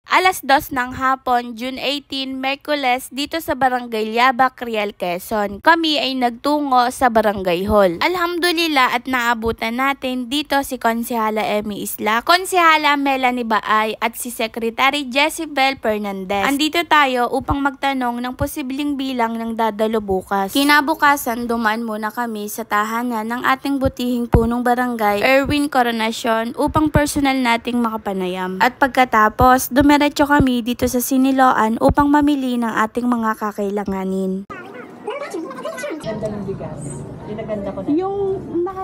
2:00 ng hapon, June 18, Merkules, dito sa Barangay Liabac, Real, Quezon. Kami ay nagtungo sa Barangay Hall. Alhamdulillah at naabutan natin dito si Konsehala Emmy Isla, Konsehala Melanie Baay at si Secretary Jezebel Fernandez. Andito tayo upang magtanong ng posibleng bilang ng dadalo bukas. Kinabukasan, dumaan muna kami sa tahanan ng ating butihing punong barangay, Erwin Coronacion, upang personal nating makapanayam. At pagkatapos, dumiretso kami dito sa Siniloan upang mamili ng ating mga kakailanganin. Ganda ng bigas. Pinaganda ko na.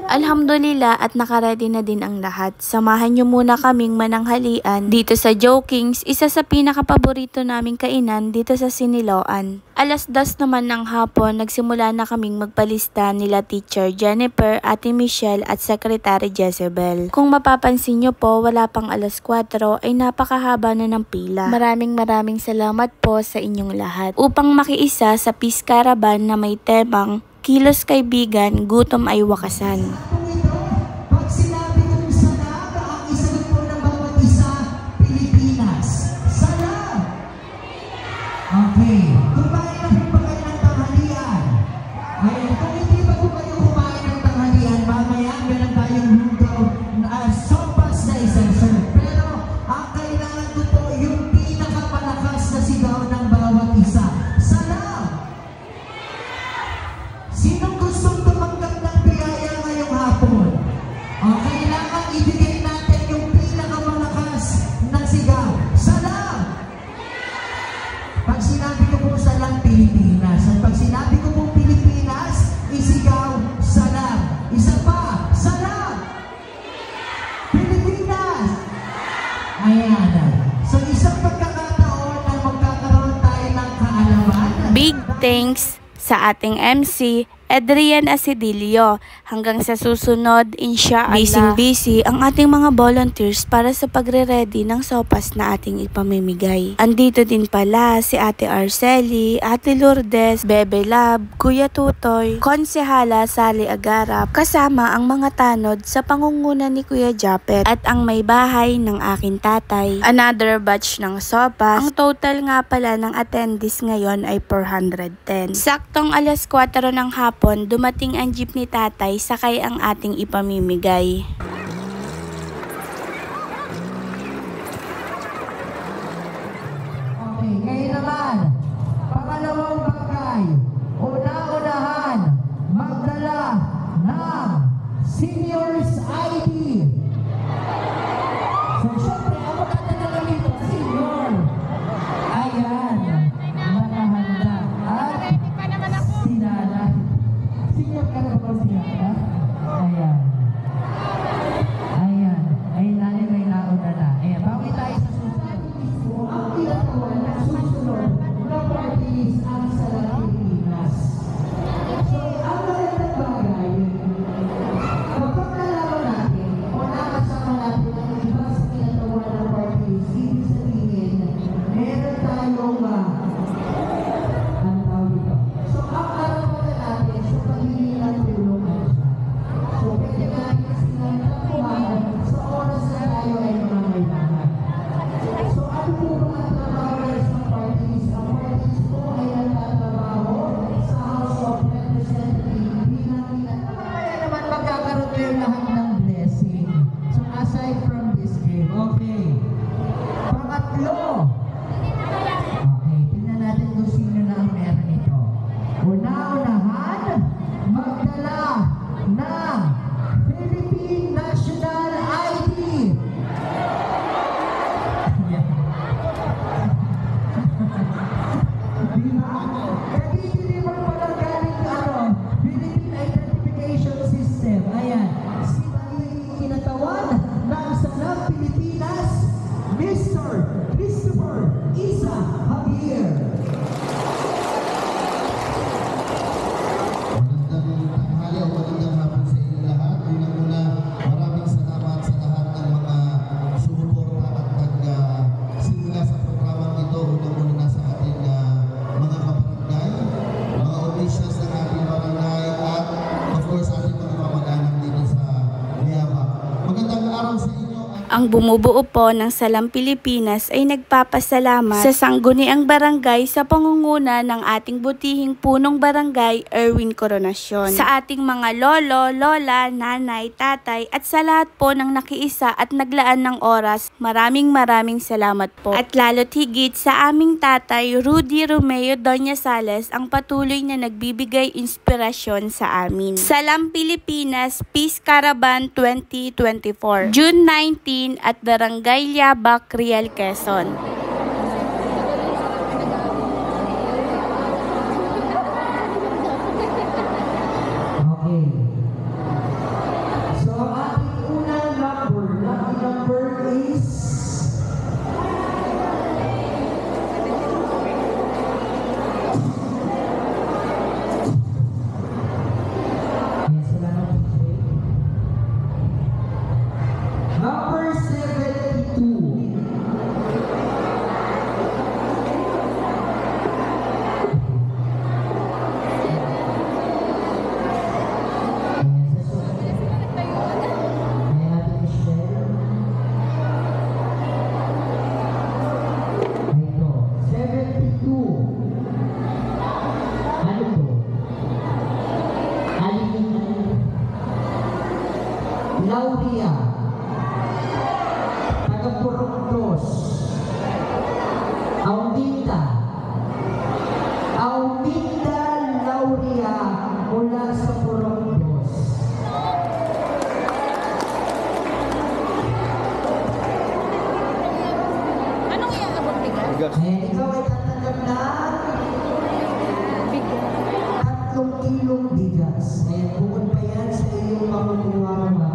Alhamdulillah at nakaredy na din ang lahat. Samahan nyo muna kaming mananghalian dito sa Joe Kings, isa sa pinakapaborito naming kainan dito sa Siniloan. 2:00 naman ng hapon, nagsimula na kaming magpalista nila Teacher Jennifer, Ate Michelle at Secretary Jezebel. Kung mapapansin nyo po, wala pang 4:00 ay napakahaba na ng pila. Maraming salamat po sa inyong lahat. Upang makiisa sa Peace Caravan na may temang Kilos Kaibigan, Gutom ay Wakasan. Pag sinabi kong sana, ang isagot po ng bawat isa, Pilipinas. Sana! Okay. Kumain na po ba kayo ng tanghalian? Ayan, kung hindi pa po kayo kumain ng tanghalian, mamaya meron tayong luto sopas na isang serve. Pero ang kailangan ko po yung pinakamalakas na sigaw ng bawat isa. Sana! Sinong gustong tumanggap ng biyaya ngayong hapon? O kailangan ibigay natin yung pinakamalakas na sigaw. Salam! Pag sinabi ko po salam, Pilipinas. At pag sinabi ko po Pilipinas, isigaw, salam. Isa pa, salam! Pilipinas! Ayan. So isang pagkakataon na magkakaroon tayo ng kaalaman. Big thanks sa ating MC, Adrian Asidilio. Hanggang sa susunod, inshallah. Busy ang ating mga volunteers para sa pagre-ready ng sopas na ating ipamimigay. Andito din pala si Ate Arceli, Ate Lourdes, Bebe Lab, Kuya Tutoy, Konsehala Sally Agarap, kasama ang mga tanod sa pangunguna ni Kuya Japet at ang may bahay ng aking tatay. Another batch ng sopas. Ang total nga pala ng attendees ngayon ay 410. Saktong 4:00 ng hapon, dumating ang jeep ni tatay sakay ang ating ipamimigay. Okay, ngayon naman, pangalawang bagay, una-unahan, magdala ng Seniors ID. So, syempre, ang magdadala dito, senior. Ayan, nakahanda. At sinala. Senior ka na ba siya? Ayan. Ayan. Ay, nani may nauna na. Ayan, bawi tayo sa susunod. So, ang pinagawa na susunod na party list ang salatin. Ang bumubuo po ng Salam Pilipinas ay nagpapasalamat sa Sangguniang Barangay sa pangunguna ng ating butihing punong barangay Erwin Coronasyon. Sa ating mga lolo, lola, nanay, tatay at sa lahat po ng nakiisa at naglaan ng oras, maraming salamat po. At lalo't higit sa aming tatay Rudy Romeo Doña Sales ang patuloy na nagbibigay inspirasyon sa amin. Salam Pilipinas Peace Caravan 2024, June 19 at Barangay Liabac, Real, Quezon. Okay. So, ang ating unang lucky number is number 72. Lauria, taga Purokdos. Aumida Lauria mula sa Purokdos. Anong iaabot bigas? Ayan, ikaw ay tatanggap na 3 kilong bigas. Ayan, bukod pa yan sa iyong makukuha ng